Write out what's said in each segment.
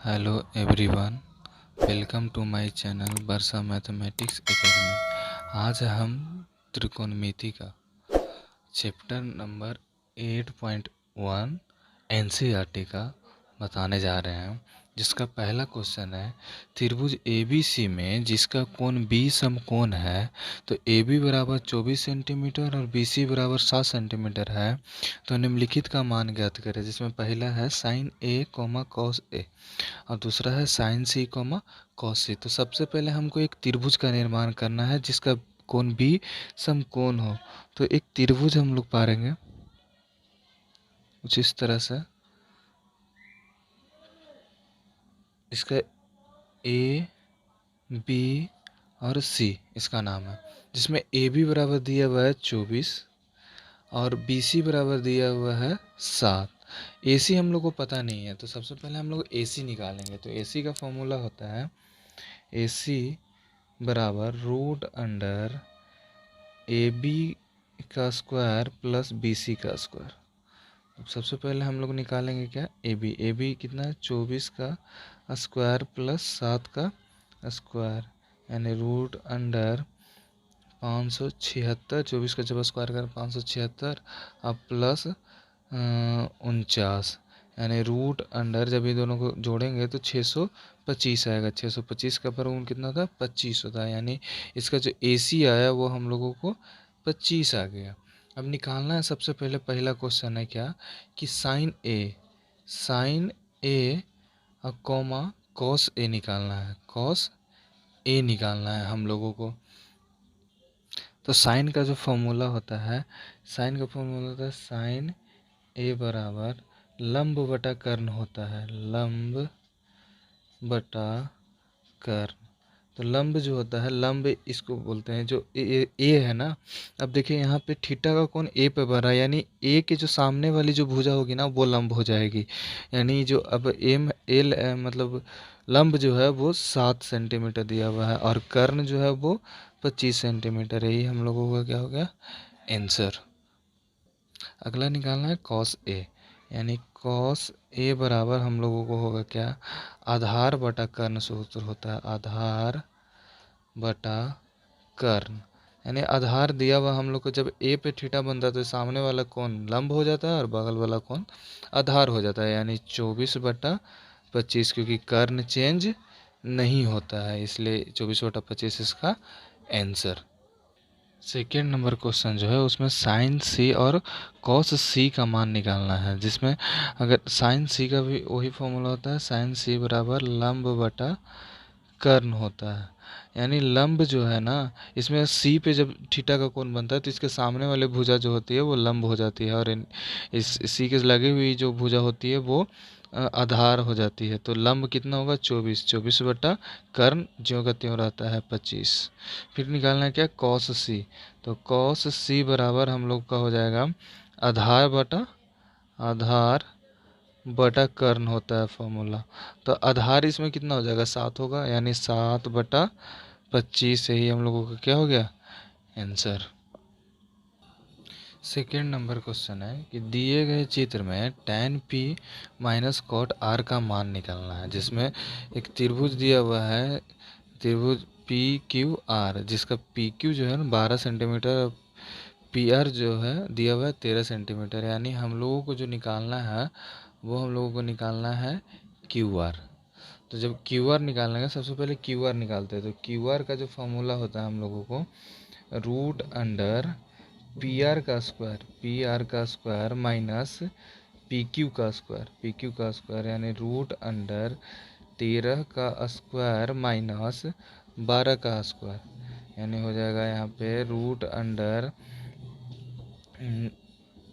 Hello everyone, welcome to my channel Varsha mathematics academy. आज हम त्रिकोणमिति का चैप्टर नंबर 8.1 एनसीईआरटी का बताने जा रहे हैं, जिसका पहला क्वेश्चन है त्रिभुज एबीसी में जिसका कोण बी समकोण है, तो AB बराबर 24 सेंटीमीटर और BC बराबर 7 सेंटीमीटर है, तो निम्नलिखित का मान ज्ञात करें। जिसमें पहला है साइन A, कॉस A और दूसरा है साइन C, कॉस C। तो सबसे पहले हमको एक त्रिभुज का निर्माण करना है जिसका कोण B समकोण हो। तो एक त्रिभुज हम लोग पाएंगे कुछ इस तरह से। इसका A, B और C इसका नाम है, जिसमें AB बराबर दिया हुआ है 24 और BC बराबर दिया हुआ है 7। AC हम लोग को पता नहीं है, तो सबसे पहले हम लोग AC निकालेंगे। तो AC का फॉर्मूला होता है AC बराबर रूट अंडर AB का स्क्वायर प्लस BC का स्क्वायर। अब सबसे पहले हम लोग निकालेंगे क्या, AB कितना है 24 का स्क्वायर प्लस 7 का स्क्वायर, यानी रूट अंडर 576। 24 का जब स्क्वायर कर 576 अब प्लस 49, यानी रूट अंडर जब ये दोनों को जोड़ेंगे तो 625 आएगा। 625 का वर्गमूल कितना था, 25 होता है, यानी इसका जो AC आया वो हम लोगों को 25 आ गया। अब निकालना है सबसे पहले, पहला क्वेश्चन है क्या कि साइन ए और कॉस ए निकालना है। कॉस ए निकालना है हम लोगों को। तो साइन का जो फॉर्मूला होता है, साइन का फॉर्मूला होता है साइन ए बराबर लंब बटा कर्ण होता है, लंब बटा कर्ण। तो लंब जो होता है, लंब इसको बोलते हैं जो ए है ना। अब देखिए यहाँ पे थीटा का कोण ए पे बढ़ रहा है, यानी ए के जो सामने वाली जो भुजा होगी ना वो लंब हो जाएगी। यानी जो अब एम एल मतलब लंब जो है वो 7 सेंटीमीटर दिया हुआ है और कर्ण जो है वो 25 सेंटीमीटर है। ये हम लोगों का क्या हो गया, आंसर। अगला निकालना है कॉस ए, यानी कॉस ए बराबर हम लोगों को होगा क्या, आधार बटा कर्ण सूत्र होता है, आधार बटा कर्ण। यानी आधार दिया हुआ हम लोग को, जब ए पे थीटा बनता है तो सामने वाला कोण लंब हो जाता है और बगल वाला कोण आधार हो जाता है, यानी 24/25, क्योंकि कर्ण चेंज नहीं होता है इसलिए 24/25 इसका आंसर। सेकेंड नंबर क्वेश्चन जो है उसमें साइन सी और कॉस सी का मान निकालना है, जिसमें अगर साइन सी का भी वही फॉर्मूला होता है, साइन सी बराबर लंब बटा कर्ण होता है। यानी लंब जो है ना, इसमें सी पे जब थीटा का कोण बनता है तो इसके सामने वाले भुजा जो होती है वो लंब हो जाती है, और इस सी के लगी हुई जो भुजा होती है वो आधार हो जाती है। तो लंब कितना होगा 24, 24 बटा कर्ण ज्यों का त्यों रहता है 25। फिर निकालना है क्या, कॉस सी। तो कॉस सी बराबर हम लोग का हो जाएगा आधार बटा कर्ण होता है फॉर्मूला। तो आधार इसमें कितना हो जाएगा, 7 होगा, यानी 7/25 से ही हम लोगों का क्या हो गया, आंसर। सेकेंड नंबर क्वेश्चन है कि दिए गए चित्र में tan p minus cot r का मान निकालना है, जिसमें एक त्रिभुज दिया हुआ है, त्रिभुज पी क्यू आर, जिसका पी क्यू जो है ना 12 सेंटीमीटर, पी आर जो है दिया हुआ है 13 सेंटीमीटर। यानी हम लोगों को जो निकालना है वो हम लोगों को निकालना है क्यू आर। तो जब क्यू आर निकालना है, सबसे पहले क्यू आर निकालते हैं। तो क्यू आर का जो फॉर्मूला होता है हम लोगों को रूट अंडर पी आर का स्क्वायर माइनस पी क्यू का स्क्वायर, यानी रूट अंडर 13 का स्क्वायर माइनस 12 का स्क्वायर, यानी हो जाएगा यहाँ पे रूट अंडर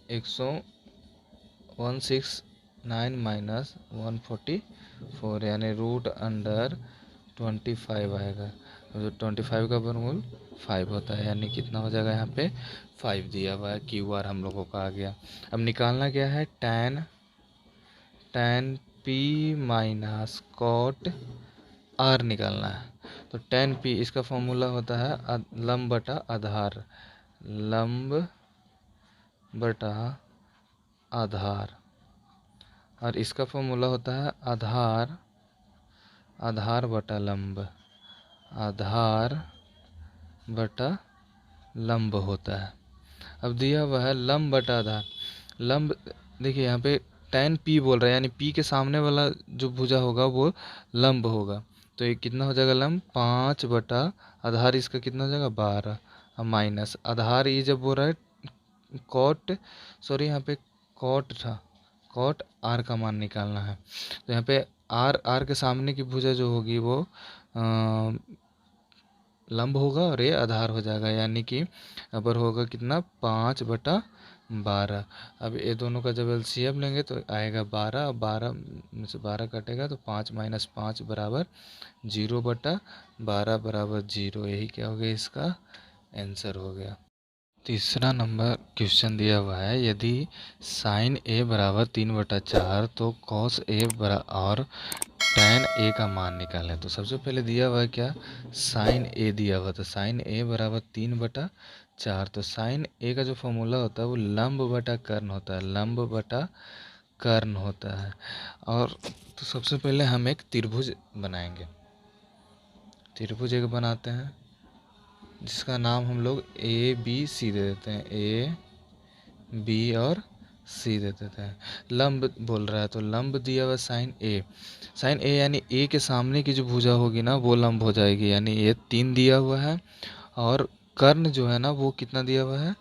169 माइनस 144, यानी रूट अंडर 25 आएगा। जो 25 का वर्गमूल 5 होता है, यानी कितना हो जाएगा यहाँ पे 5 दिया हुआ है। क्यू आर हम लोगों का आ गया। अब निकालना क्या है, tan p minus cot r निकालना है। तो टैन पी इसका फॉर्मूला होता है लंब बटा आधार, लंब बटा आधार, और इसका फॉर्मूला होता है आधार आधार बटा लंब, आधार बटा लंब होता है। अब दिया हुआ है लंब बटा आधार। लंब देखिए यहाँ पे tan p बोल रहा है, यानी p के सामने वाला जो भुजा होगा वो लंब होगा। तो ये कितना हो जाएगा लंब, 5 बटा आधार इसका कितना हो जाएगा 12, अब माइनस आधार ये जब बोल रहा है कॉट, सॉरी यहाँ पे कॉट था, कॉट r का मान निकालना है। तो यहाँ पे r के सामने की भुजा जो होगी वो लंब होगा और ये आधार हो जाएगा, यानी कि अबर होगा कितना 5/12। अब ये दोनों का जब एलसीएम लेंगे तो आएगा 12, 12 में से 12 कटेगा तो 5 - 5 बराबर 0/12 बराबर 0। यही क्या हो गया, इसका आंसर हो गया। तीसरा नंबर क्वेश्चन दिया हुआ है, यदि साइन ए बराबर 3/4 तो कॉस ए और tan ए का मान निकालें। तो सबसे पहले दिया हुआ है क्या, साइन ए दिया हुआ, तो साइन ए बराबर 3/4। तो साइन ए का जो फॉर्मूला होता है वो लंब बटा कर्ण होता है, लंब बटा कर्ण होता है। और तो सबसे पहले हम एक त्रिभुज बनाएंगे, त्रिभुज एक बनाते हैं जिसका नाम हम लोग ए बी सी दे देते हैं, ए बी और सी दे देते हैं। लंब बोल रहा है तो लंब दिया हुआ साइन ए, साइन ए यानी ए के सामने की जो भुजा होगी ना वो लंब हो जाएगी, यानी ये 3 दिया हुआ है और कर्ण जो है ना वो कितना दिया हुआ है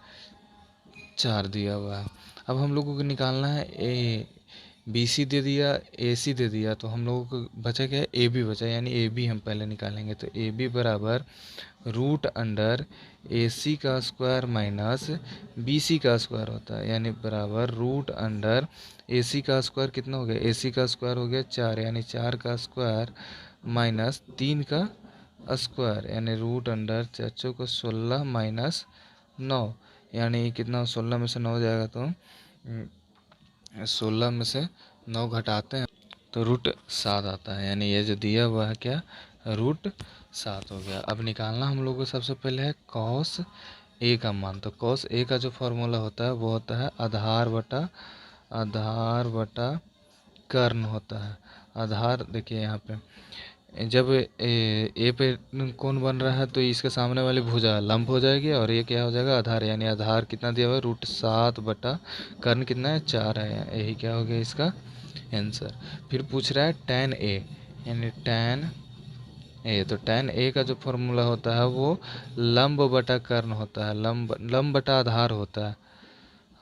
4 दिया हुआ है। अब हम लोगों को निकालना है ए, बी सी दे दिया, ए सी दे दिया, तो हम लोगों को बचा क्या है ए बी बचा, यानी ए बी हम पहले निकालेंगे। तो ए बी बराबर रूट अंडर ए सी का स्क्वायर माइनस बी सी का स्क्वायर होता है, यानी बराबर रूट अंडर ए सी का स्क्वायर कितना हो गया, ए सी का स्क्वायर हो गया 4, यानी 4 का स्क्वायर माइनस 3 का स्क्वायर, यानी रूट अंडर 4 को 16 माइनस 9, यानी कितना 16 में से 9 जाएगा तो 16 में से 9 घटाते हैं तो रूट 7 आता है, यानी ये जो दिया हुआ है क्या रूट 7 हो गया। अब निकालना हम लोग को सबसे पहले है कॉस ए का मान। तो कॉस ए का जो फॉर्मूला होता है वो होता है आधार बटा कर्ण होता है। आधार देखिए यहाँ पे जब ए पे कौन बन रहा है तो इसके सामने वाली भुजा लंब हो जाएगी और ये क्या हो जाएगा आधार, यानी आधार कितना दिया हुआ है रूट 7 बटा कर्ण कितना है 4 है, यही क्या हो गया इसका आंसर। फिर पूछ रहा है tan ए, यानी tan ए, तो tan ए का जो फॉर्मूला होता है वो लंब बटा कर्ण होता है, लंब बटा आधार होता है,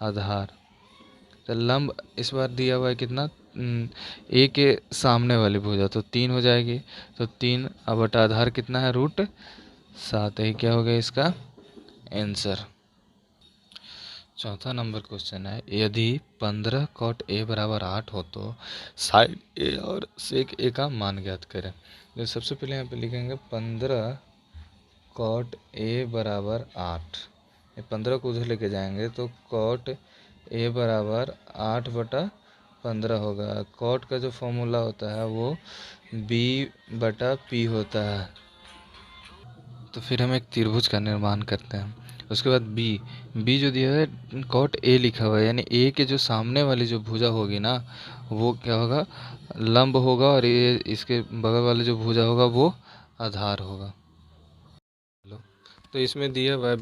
आधार। तो लंब इस बार दिया हुआ है कितना ए के सामने वाली भुजा तो 3 हो जाएगी, तो 3 अब बटा आधार कितना है रूट 7, यही क्या हो गया इसका आंसर। चौथा नंबर क्वेश्चन है, यदि 15 कॉट ए बराबर 8 हो तो साइन ए और सेक ए का मान ज्ञात करें। तो सबसे पहले यहाँ पे लिखेंगे 15 कॉट ए बराबर 8, 15 को उधर लेके जाएंगे तो कॉट ए बराबर 8/15 होगा। कॉट का जो फॉर्मूला होता है वो b/p होता है। तो फिर हम एक त्रिभुज का निर्माण करते हैं, उसके बाद बी जो दिया है कॉट ए लिखा हुआ है, यानी ए के जो सामने वाली जो भुजा होगी ना वो क्या होगा लंब होगा और ये इसके बगल वाले जो भुजा होगा वो आधार होगा। तो इसमें दिया हुआ है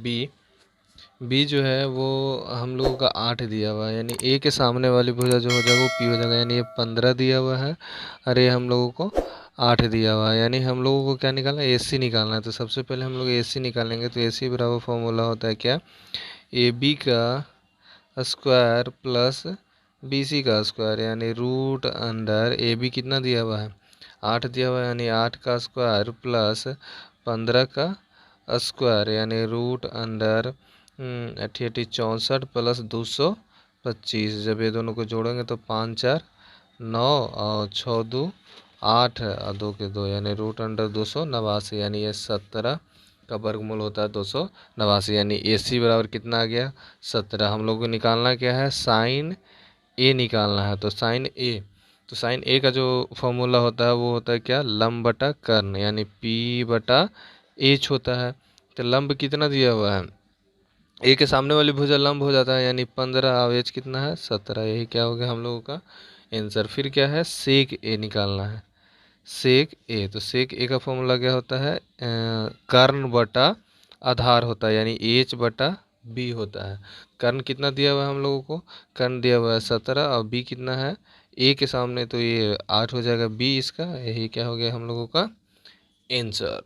बी जो है वो हम लोगों का 8 दिया हुआ है, यानी ए के सामने वाली भुजा जो हो जाएगा वो पी हो जाएगा, यानी ये 15 दिया हुआ है और ये हम लोगों को 8 दिया हुआ है, यानी हम लोगों को क्या निकालना है ए सी निकालना है। तो सबसे पहले हम लोग ए सी निकालेंगे, तो ए सी बराबर फॉर्मूला होता है क्या ए बी का स्क्वायर प्लस बी सी का स्क्वायर, यानी रूट अंडर ए बी कितना दिया हुआ है 8 दिया हुआ है, यानी 8 का स्क्वायर प्लस 15 का स्क्वायर, यानी रूट अंडर 64 प्लस 225। जब ये दोनों को जोड़ेंगे तो 5 4 9 और 6 2 8 और 2 के 2, यानी रूट अंडर 289, यानी ये 17 का वर्गमूल होता है 289, यानी ए सी बराबर कितना आ गया 17। हम लोग को निकालना क्या है साइन ए निकालना है, तो साइन ए, तो साइन ए का जो फॉर्मूला होता है वो होता है क्या लंब बटा कर्ण, यानी p/h होता है। तो लंब कितना दिया हुआ है ए के सामने वाली भुजा लंब हो जाता है, यानी 15 और एच कितना है 17, यही क्या हो गया हम लोगों का आंसर। फिर क्या है सेक ए निकालना है, सेक ए, तो सेक ए का फॉर्मूला क्या होता है, कर्ण बटा आधार होता है, यानी एच बटा बी होता है। कर्ण कितना दिया हुआ है हम लोगों को, कर्ण दिया हुआ है 17 और बी कितना है, ए के सामने तो ये 8 हो जाएगा, बी इसका, यही क्या हो गया हम लोगों का आंसर।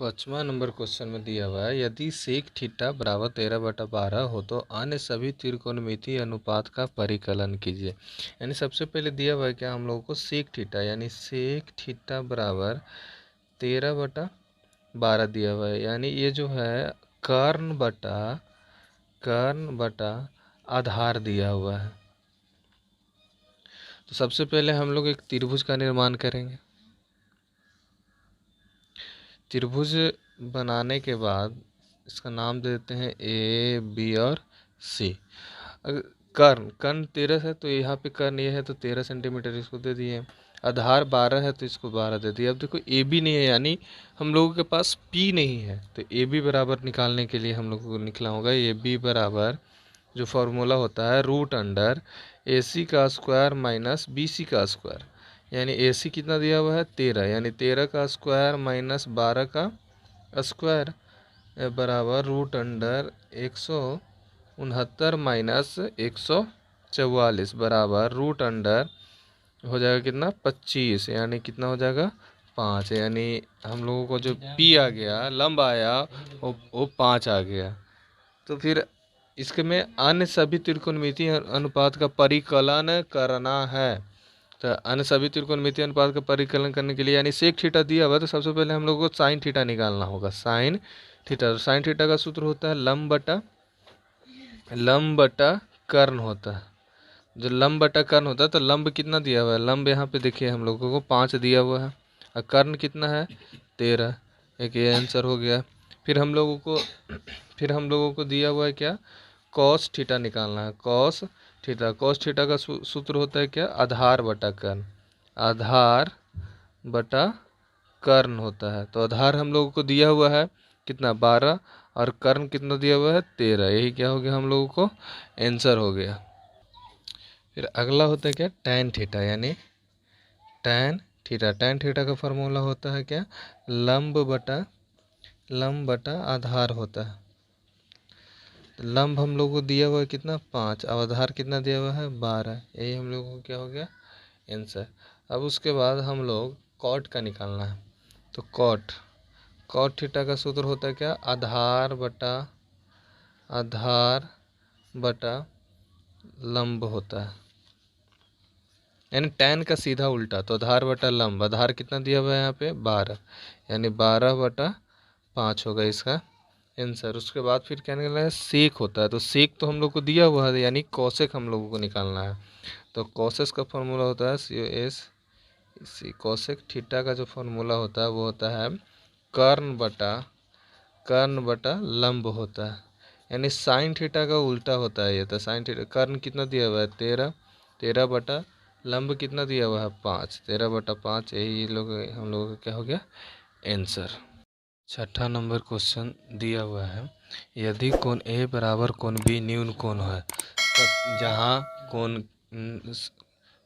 5वां नंबर क्वेश्चन में दिया हुआ है, यदि सेक थीटा बराबर 13/12 हो तो अन्य सभी त्रिकोणमितीय अनुपात का परिकलन कीजिए। यानी सबसे पहले दिया हुआ है क्या हम लोगों को, सेक थीटा, यानी सेक थीटा बराबर 13/12 दिया हुआ है, यानी ये जो है कर्ण बटा आधार दिया हुआ है। तो सबसे पहले हम लोग एक त्रिभुज का निर्माण करेंगे। त्रिभुज बनाने के बाद इसका नाम दे देते हैं ए बी और सी। अगर कर्ण कर्ण 13 है तो यहाँ पे कर्ण ये है तो 13 सेंटीमीटर इसको दे दिए, आधार 12 है तो इसको 12 दे दिए। अब देखो ए बी नहीं है, यानी हम लोगों के पास पी नहीं है, तो ए बी बराबर निकालने के लिए हम लोगों को निकला होगा ए बी बराबर, जो फार्मूला होता है रूट अंडर ए सी का स्क्वायर माइनस बी सी का स्क्वायर, यानी ए सी कितना दिया हुआ है 13, यानी 13 का स्क्वायर माइनस 12 का स्क्वायर बराबर रूट अंडर 169 माइनस 144 बराबर रूट अंडर हो जाएगा कितना 25, यानी कितना हो जाएगा 5, यानी हम लोगों को जो पी आ गया लंब आया वो 5 आ गया। तो फिर इसके में अन्य सभी त्रिकोणमितीय अनुपात का परिकलन करना है। तो अन्य सभी त्रिकोणमितीय अनुपात का परिकलन करने के लिए, यानी सेक थीटा दिया हुआ तो सबसे पहले हम लोग को साइन थीटा निकालना होगा। साइन थीटा, तो साइन थीटा का सूत्र होता है लंब बटा कर्ण होता है। जो लंब बटा कर्ण होता है, तो लंब कितना दिया हुआ है, लंब यहाँ पे देखिए हम लोगों को 5 दिया हुआ है और कर्ण कितना है 13, एक ये आंसर हो गया। फिर हम लोगों को दिया हुआ है क्या, कॉस थीटा निकालना है। कॉस थीटा का सूत्र होता है क्या, आधार बटा कर्ण, आधार बटा कर्ण होता है। तो आधार हम लोगों को दिया हुआ है कितना 12 और कर्ण कितना दिया हुआ है 13, यही क्या हो गया हम लोगों को आंसर हो गया। फिर अगला होता है क्या, टैन थीटा, यानी टैन थीटा का फार्मूला होता है क्या, लंब बटा आधार होता है। लंब हम लोग को दिया हुआ है कितना 5, अब आधार कितना दिया हुआ है 12, यही हम लोगों को क्या हो गया आंसर। अब उसके बाद हम लोग कॉट का निकालना है। तो कॉट थीटा का सूत्र होता है क्या, आधार बटा लंब होता है, यानी टैन का सीधा उल्टा। तो आधार बटा लंब, आधार कितना दिया हुआ है यहाँ पे 12, यानी 12/5 होगा इसका आंसर। उसके बाद फिर क्या निकलना है, सेक होता है। तो सेक तो हम लोग को दिया हुआ है, यानी कॉसेक हम लोगों को निकालना है। तो कॉसेक का फॉर्मूला होता है कॉसेक थीटा का जो फॉर्मूला होता है वो होता है कर्ण बटा लंब होता है, यानी साइन थीटा का उल्टा होता है ये। तो साइन थीटा, कर्ण कितना दिया हुआ है 13 बटा लंब कितना दिया हुआ है 5, 13/5, यही हम लोगों का क्या हो गया आंसर। 6ठा नंबर क्वेश्चन दिया हुआ है, यदि कोण ए बराबर कोण बी न्यून कोण है, तो जहाँ कोण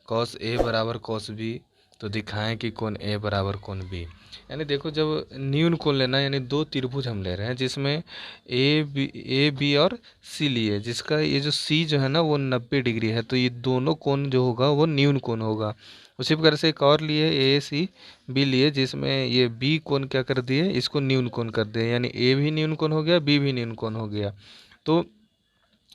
कॉस ए बराबर कॉस बी, तो दिखाएं कि कोण ए बराबर कोण बी। यानी देखो जब न्यून कोण लेना, यानी दो त्रिभुज हम ले रहे हैं जिसमें ए बी और सी लिए, जिसका ये जो सी जो है ना वो 90 डिग्री है, तो ये दोनों कोण जो होगा वो न्यून कोण होगा। उसी प्रकार से एक और लिए ए सी बी लिए, जिसमें ये बी कोण क्या कर दिए, इसको न्यून कोण कर दिए, यानी ए भी न्यून कोण हो गया, बी भी न्यून कोण हो गया। तो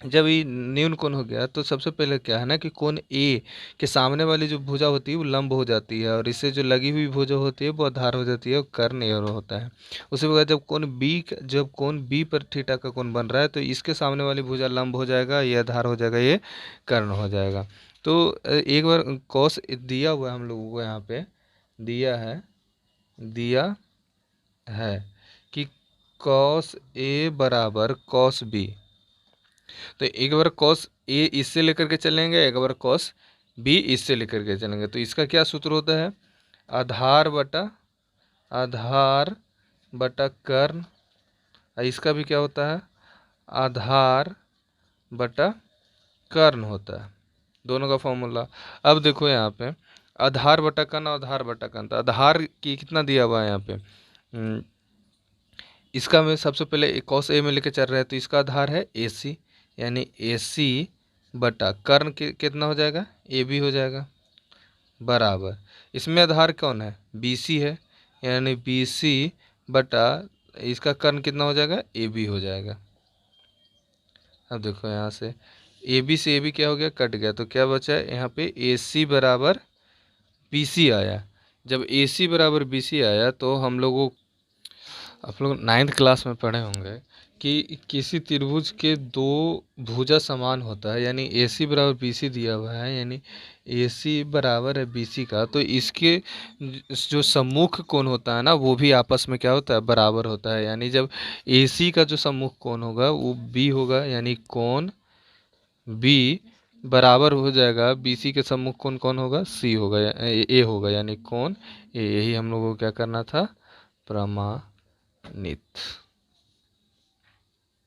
जब ये न्यून कोण हो गया तो सबसे पहले क्या है ना कि कोण ए के सामने वाली जो भुजा होती है वो लंब हो जाती है, और इससे जो लगी हुई भुजा होती है वो आधार हो जाती है और कर्ण एरो होता है। उसी प्रकार जब कोण बी पर थीटा का कोण बन रहा है तो इसके सामने वाली भुजा लंब हो जाएगा, ये आधार हो जाएगा, ये कर्ण हो जाएगा। तो एक बार कॉस दिया हुआ है हम लोगों को, यहाँ पे दिया है कि कॉस ए बराबर कॉस बी, तो एक बार कॉस ए इससे लेकर के चलेंगे, एक बार कॉस बी इससे लेकर के चलेंगे। तो इसका क्या सूत्र होता है, आधार बटा कर्ण, और इसका भी क्या होता है आधार बटा कर्ण होता है, दोनों का फॉर्मूला। अब देखो यहाँ पे आधार बटा कर्ण और आधार बटा कर्ण, तो आधार की कितना दिया हुआ है यहाँ पे, इसका मैं सबसे पहले कॉस ए में लेके चल रहा है, तो इसका आधार है ए सी, यानी ए सी बटा कर्ण कितना हो जाएगा, ए बी हो जाएगा, बराबर इसमें आधार कौन है, बी सी है, यानी बी सी बटा इसका कर्ण कितना हो जाएगा, ए बी हो जाएगा। अब देखो यहाँ से ए बी क्या हो गया, कट गया, तो क्या बचा है यहाँ पे, ए सी बराबर बी सी आया। जब ए सी बराबर बी सी आया तो हम लोगों, आप लोग 9th क्लास में पढ़े होंगे कि किसी त्रिभुज के दो भुजा समान होता है, यानी ए सी बराबर बी सी दिया हुआ है, यानी ए सी बराबर है बी सी का, तो इसके जो सम्मुख कोण होता है ना वो भी आपस में क्या होता है, बराबर होता है। यानी जब ए सी का जो सम्मुख कोण होगा वो बी होगा, यानी कोण बी बराबर हो जाएगा बी सी के सम्मुख कोण कौन होगा, सी होगा, ए होगा, यानी कोण ए। यही हम लोगों को क्या करना था, प्रमाणित।